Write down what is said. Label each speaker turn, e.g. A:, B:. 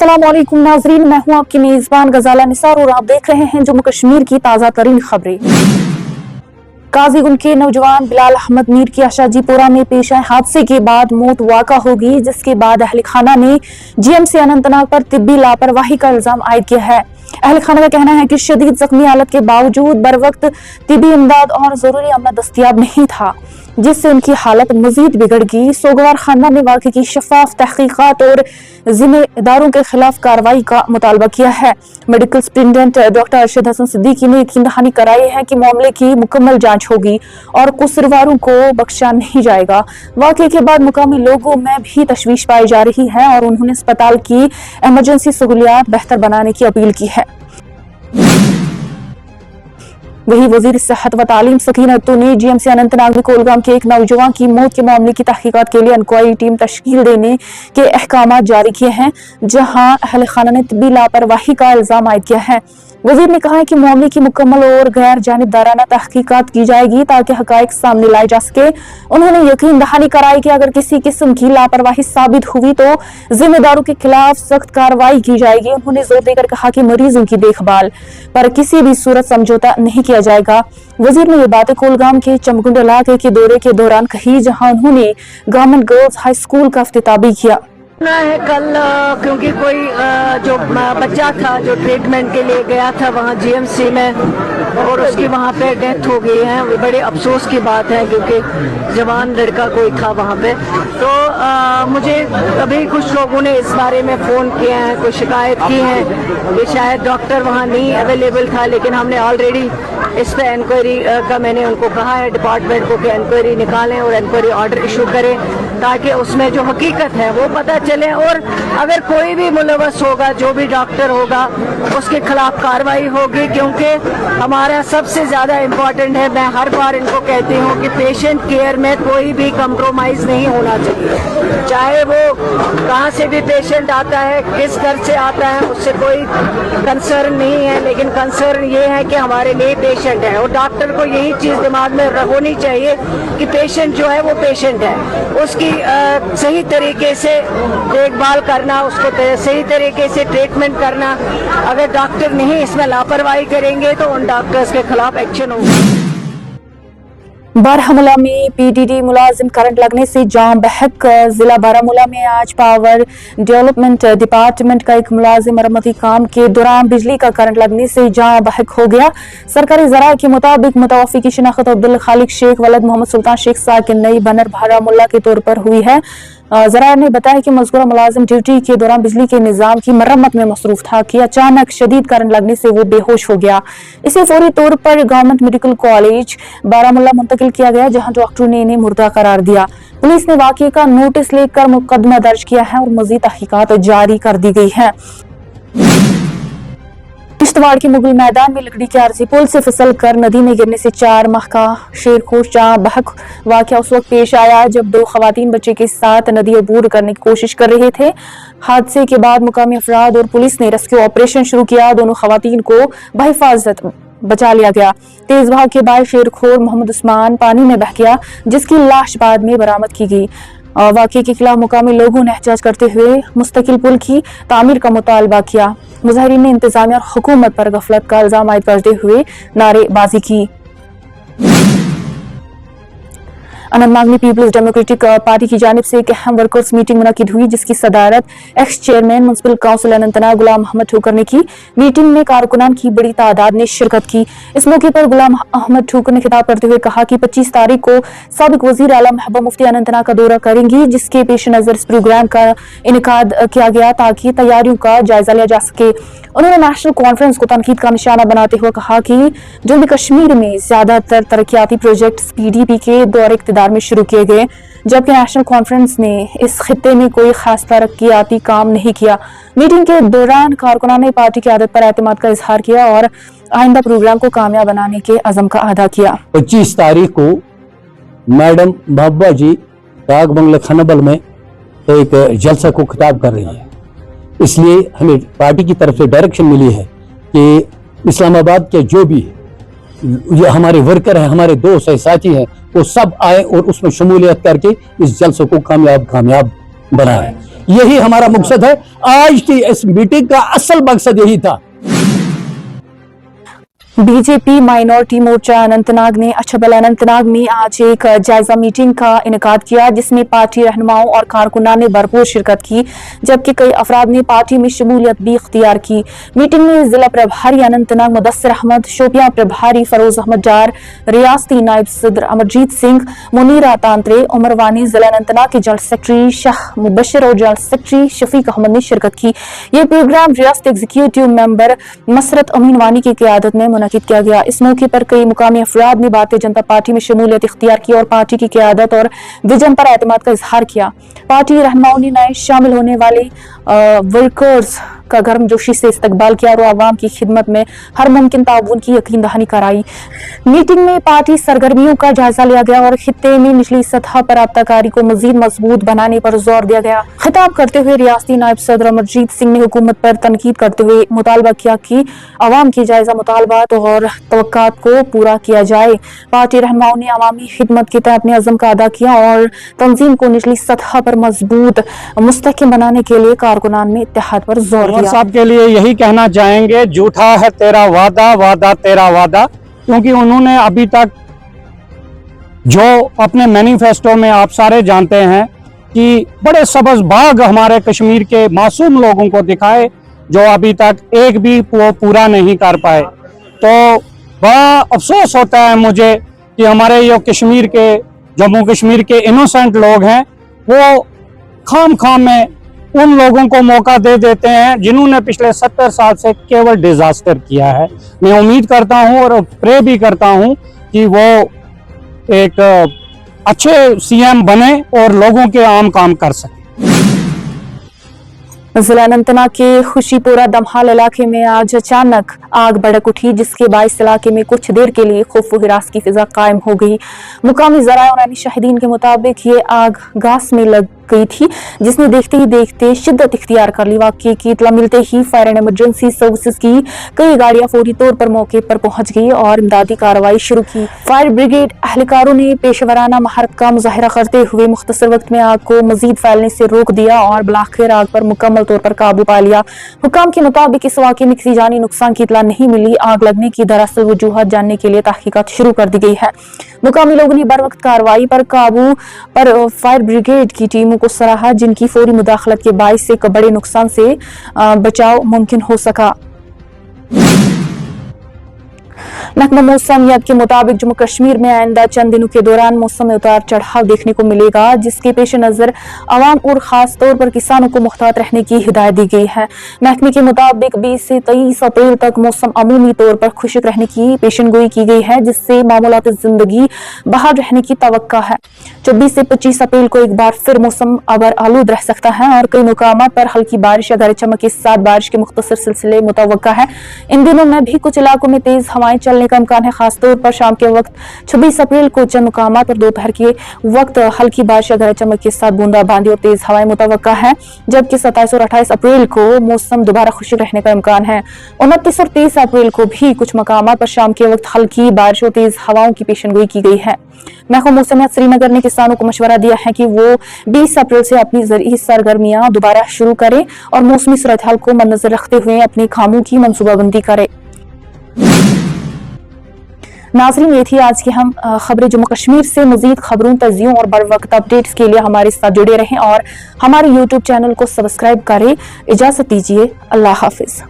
A: अस्सलामुअलैकुम नाजरीन, मैं हूं आपकी मेजबान गजाला निसार और आप देख रहे हैं जम्मू कश्मीर की ताज़ा तरीन खबरें। काजीगुंड के नौजवान बिलाल अहमद मीर की आशाजीपुरा में पेश आए हादसे के बाद मौत वाक़ा होगी, जिसके बाद अहल खाना ने GMC अनंतनाग पर तिब्बी लापरवाही का इल्जाम आयद किया है। अहल खाना का कहना है कि शदीद जख्मी हालत के बावजूद बर वक्त तिब्बी इमदाद और जरूरी अमला दस्तियाब नहीं था, जिससे उनकी हालत मजीद बिगड़ गई। सोगवार खानदान ने वाक़े की शफाफ तहकीकात और जिम्मेदारों के खिलाफ कार्रवाई का मुतालबा किया है। Medical superintendent doctor Arshad Hasan Siddiqui ने यकीन दहानी कराई है कि मामले की मुकम्मल जांच होगी और कसूरवारों को बख्शा नहीं जाएगा। वाक़े के बाद मुकामी लोगों में भी तशवीश पाई जा रही है और उन्होंने अस्पताल की इमरजेंसी सहूलियात बेहतर बनाने की अपील की है। वही वजीर सेहत व तालीम सकीना अत्तू ने GMC अनंतनाग में कोलगाम के एक नौजवान की मौत के मामले की तहकीकात के लिए इंक्वायरी टीम तश्कील देने के अहकाम जारी किए हैं, जहां अहल खाना ने तिब्बी लापरवाही का इल्जाम आयद किया है। वजीर ने कहा है कि मामले की मुकम्मल और गैर जानिबदाराना तहकीकात की जाएगी ताकि हकायक सामने लाए जा सके। उन्होंने यकीन दहानी कराई कि अगर किसी किस्म की लापरवाही साबित हुई तो जिम्मेदारों के खिलाफ सख्त कार्रवाई की जाएगी। उन्होंने जोर देकर कहा कि मरीजों की देखभाल पर किसी भी सूरत समझौता नहीं किया जाएगा। वजीर ने ये बातें कोलगाम के चमगुंड इलाके के दौरे के दौरान कही, जहां उन्होंने गवर्नमेंट गर्ल्स हाई स्कूल का इफ्तिताह भी किया।
B: है कल क्योंकि कोई जो बच्चा था जो ट्रीटमेंट के लिए गया था वहाँ GMC में और उसकी वहाँ पे डेथ हो गई है। बड़े अफसोस की बात है क्योंकि जवान लड़का कोई था वहाँ पे। तो मुझे अभी कुछ लोगों ने इस बारे में फ़ोन किए हैं, कुछ शिकायत की है कि शायद डॉक्टर वहाँ नहीं अवेलेबल था, लेकिन हमने ऑलरेडी इस पर इंक्वायरी का मैंने उनको कहा है डिपार्टमेंट को कि इंक्वायरी निकालें और इंक्वायरी ऑर्डर इशू करें ताकि उसमें जो हकीकत है वो पता चले और अगर कोई भी मुलव्वस होगा, जो भी डॉक्टर होगा, उसके खिलाफ कार्रवाई होगी। क्योंकि हमारा सबसे ज़्यादा इम्पोर्टेंट है, मैं हर बार इनको कहती हूँ कि पेशेंट केयर में कोई भी कंप्रोमाइज़ नहीं होना चाहिए। चाहे वो कहाँ से भी पेशेंट आता है, किस घर से आता है, उससे कोई कंसर्न नहीं है, लेकिन कंसर्न ये है कि हमारे लिए पेशेंट है और डॉक्टर को यही चीज़ दिमाग में होनी चाहिए कि पेशेंट जो है वो पेशेंट है, उसकी सही तरीके से देखभाल करना, उसको सही तरीके से ट्रीटमेंट करना। अगर डॉक्टर नहीं इसमें लापरवाही करेंगे तो उन डॉक्टर्स के खिलाफ एक्शन होगा।
A: बारामूला में PDD मुलाजिम करंट लगने से जाम बहक। जिला बारामूला में आज पावर डेवलपमेंट डिपार्टमेंट का एक मुलाजिम मरम्मती काम के दौरान बिजली का करंट लगने से जाम बहक हो गया। सरकारी ज़राए के मुताबिक मुतवफ़ी की शिनाख्त अब्दुल खालिक शेख वलद मोहम्मद सुल्तान शेख साकिन नई बनर बारामूला के तौर पर हुई है। ज़राए ने बताया कि मज़कूरा मुलाजिम ड्यूटी के दौरान बिजली के निज़ाम की मरम्मत में मसरूफ था कि अचानक शदीद करंट लगने से वो बेहोश हो गया। इसे फौरी तौर पर गवर्नमेंट मेडिकल कॉलेज बारामूला मुंतकिल किया गया, जहां डॉक्टरों ने इन्हें मुर्दा करार दिया। पुलिस ने वाक़े का नोटिस लेकर मुकदमा दर्ज किया है और मज़ीद तहकीकात जारी कर दी गई है। किश्तवाड़ के मुगल मैदान में लकड़ी के आरसी पुल से फिसल कर नदी में गिरने से 4 माह का शेरखोश जां बहक वाक़या उस वक्त पेश आया जब 2 खवातीन बच्चे के साथ नदी अबूर करने की कोशिश कर रहे थे। हादसे के बाद मुकामी अफराद और पुलिस ने रेस्क्यू ऑपरेशन शुरू किया। दोनों खवातीन को बहिफाजत बचा लिया गया। तेज बहाव के बाद शेरखोर मोहम्मद उस्मान पानी में बह गया, जिसकी लाश बाद में बरामद की गई। वाक़े के खिलाफ मुकामी लोगों ने एहतजाज करते हुए मुस्तकिल पुल की तामीर का मुतालबा किया। मुजाहिरीन ने इंतजामिया और हुकूमत पर गफलत का इल्जाम आयद करते हुए नारेबाजी की। अनंतनाग में पीपल्स डेमोक्रेटिक पार्टी की जानिब से एक अहम वर्कर्स मीटिंग मुनक्किद हुई, जिसकी सदारत ex chairman municipal council Anantnag Ghulam Ahmad Thokar ने की। मीटिंग में कारकुनान की बड़ी तादाद ने शिरकत की। इस मौके पर गुलाम अहमद ठोकर ने खिताब करते हुए कहा कि 25 तारीख को साबिक वजीर आला महबूबा मुफ्ती अनंतनाग का दौरा करेंगी, जिसके पेश नजर इस प्रोग्राम का इनेकाद किया गया ताकि तैयारियों का जायजा लिया जा सके। उन्होंने नेशनल कॉन्फ्रेंस को तनकीद का निशाना बनाते हुए कहा कि जम्मू कश्मीर में ज्यादातर तरक्याती प्रोजेक्ट PDP के दौर इक़्तिदार में शुरू किए गए, जबकि नेशनल कॉन्फ्रेंस ने इस खित्ते में कोई खास तरक्याती काम नहीं किया। मीटिंग के दौरान कारकुनान ने पार्टी की आदत पर एतमाद का इजहार किया और आइंदा प्रोग्राम को कामयाब बनाने के अज़म का अदा किया।
C: 25 तारीख को मैडम महबूबा जी डाक बंगला खनबल में एक जलसा को खिताब कर रही है, इसलिए हमें पार्टी की तरफ से डायरेक्शन मिली है कि इस्लामाबाद के जो भी ये हमारे वर्कर हैं, हमारे दोस्त हैं, साथी हैं, वो सब आए और उसमें शमूलियत करके इस जलसे को कामयाब बनाएं। यही हमारा मकसद है। आज की इस मीटिंग का असल मकसद यही था।
A: बीजेपी माइनॉरिटी मोर्चा अनंतनाग ने अछबल अनंतनाग में आज एक जायजा मीटिंग का इनेकाद किया, जिसमें पार्टी रहनुमाओं और कारकुनान ने भरपूर शिरकत की, जबकि कई अफराद ने पार्टी में शमूलियत भी इख्तियार की। मीटिंग में जिला प्रभारी अनंतनाग मुदस्सिर अहमद, शोपियां प्रभारी फरोज अहमद जार, रियासती नायब सदर अमरजीत सिंह, मुनीरा तांत्रे, उमर वानी, जिला अनंतनाग के जनरल सेक्रेटरी शाह मुबशर और जनरल सेक्रेटरी शफीक अहमद ने शिरकत की। ये प्रोग्राम रियासती एग्जीक्यूटिव मेंबर मसरत अमीन वानी की क़यादत में मुनक़िद किया गया। इस मौके पर कई मुकामी अफराद ने भारतीय जनता पार्टी में शमूलियत इख्तियार की और पार्टी की क़यादत और विजन पर एतमाद का इजहार किया। पार्टी रहनुमाओं ने नए शामिल होने वाले वर्कर्स का गर्मजोशी से इस्तकबाल किया और आवाम की खिदमत में हर मुमकिन ताउन की यकीन दहानी कराई। मीटिंग में पार्टी सरगर्मियों का जायजा लिया गया और खित्ते में निचली सतह पर राबताकारी को मजीद मजबूत बनाने पर जोर दिया गया। खिताब करते हुए रियासती नायब सदर अमरजीत सिंह ने हुकूमत पर तनकीद करते हुए मुतालबा किया कि अवाम की जायजा मुतालबात और तवक्कात को पूरा किया जाए। पार्टी रहनुमाओं ने अवामी खिदमत के तहत अपने अज़म का अदा किया और तंजीम को निचली सतह पर मजबूत मुस्तहकम बनाने के लिए कारकुनान में इत्तेहाद पर जोर दिया।
D: साहब के लिए यही कहना चाहेंगे, झूठा है तेरा वादा, वादा तेरा वादा, क्योंकि उन्होंने अभी तक जो अपने मैनिफेस्टो में आप सारे जानते हैं कि बड़े सबज बाग हमारे कश्मीर के मासूम लोगों को दिखाए, जो अभी तक एक भी वो पूरा नहीं कर पाए। तो बड़ा अफसोस होता है मुझे कि हमारे ये कश्मीर के, जम्मू कश्मीर के इनोसेंट लोग हैं, वो खाम में उन लोगों को मौका दे देते हैं जिन्होंने पिछले 70 साल से केवल डिजास्टर किया है। मैं उम्मीद करता हूं और प्रे भी करता हूं कि वो एक अच्छे सीएम बने और लोगों के आम काम कर सके।
A: जिला अनंतनाग के खुशीपुरा दमहाल इलाके में आज अचानक आग भड़क उठी, जिसके बाइस इलाके में कुछ देर के लिए खौफ व हिरास की फिजा कायम हो गई। मुकामी ज़राए और यानी शाहिदीन के मुताबिक ये आग घास में लग गई थी, जिसने देखते ही देखते शिद्दत इख्तियार कर ली। वाक़ये की इत्तला मिलते ही फायर एंड इमरजेंसी सर्विसेज की कई गाड़ियां फौरी तौर पर मौके पर पहुंच गई और इमदादी कार्रवाई शुरू की। फायर ब्रिगेड अहलकारों ने पेशेवराना महारत का मुजाहिरा करते हुए मुख्तसर वक्त में आग को मजीद फैलने से रोक दिया और बिलाखिर आग पर मुकम्मल तौर पर काबू पा लिया। हुक्काम के मुताबिक इस वाक़ये में किसी जानी नुकसान की इत्तला नहीं मिली। आग लगने की दरअसल वजूहत जानने के लिए तहकीकात शुरू कर दी गई है। मुकामी लोगों ने बर वक्त कार्रवाई पर काबू पर फायर ब्रिगेड की टीमों को सराहा, जिनकी फौरी मुदाखलत के बाइस से बड़े नुकसान से बचाव मुमकिन हो सका। महकमा मौसमियात के मुताबिक जम्मू कश्मीर में आइंदा चंद दिनों के दौरान मौसम में उतार चढ़ाव देखने को मिलेगा, जिसके पेश नजर अवाम और खास तौर पर किसानों को मुहतात रहने की हिदायत दी गई है। महकमे के मुताबिक 20 से 23 अप्रैल तक मौसम अमूमी तौर पर खुशक रहने की पेशनगोई की गई है, जिससे मामूलात जिंदगी बहाल रहने की तवक्का है। 24 से 25 अप्रैल को एक बार फिर मौसम अबर आलूद रह सकता है और कई मुकामात पर हल्की बारिश या गरज चमक के साथ बारिश के मुख्तसर सिलसिले मुतवक्का है। इन दिनों में भी कुछ इलाकों में तेज हवाएं चलने का इम्कान है, खासतौर पर शाम के वक्त। 26 अप्रैल को चंद मुकामात पर दोपहर के वक्त हल्की बारिश या गरज चमक के साथ बूंदाबांदी और तेज हवाएं मुतवक्का है, जबकि 27 और 28 अप्रैल को मौसम दोबारा खुशक रहने का इम्कान है। 29 और 30 अप्रैल को भी कुछ मुकामात पर शाम के वक्त हल्की बारिश और तेज हवाओं की पेशनगोई की गई है। महकमा मौसमियात श्रीनगर ने किसानों को मशवरा दिया है कि वो 20 अप्रैल से अपनी ज़रई सरगर्मियां दोबारा शुरू करें और मौसमी सूरत हाल को मद्देनजर रखते हुए अपने कामों की मनसूबाबंदी करें। नाज़रीन, ये थी आज की हम खबरें जम्मू कश्मीर से। मजीद खबरों, तजियों और बर वक्त अपडेट्स के लिए हमारे साथ जुड़े रहें और हमारे YouTube चैनल को सब्सक्राइब करें। इजाज़त दीजिए, अल्लाह हाफिज़।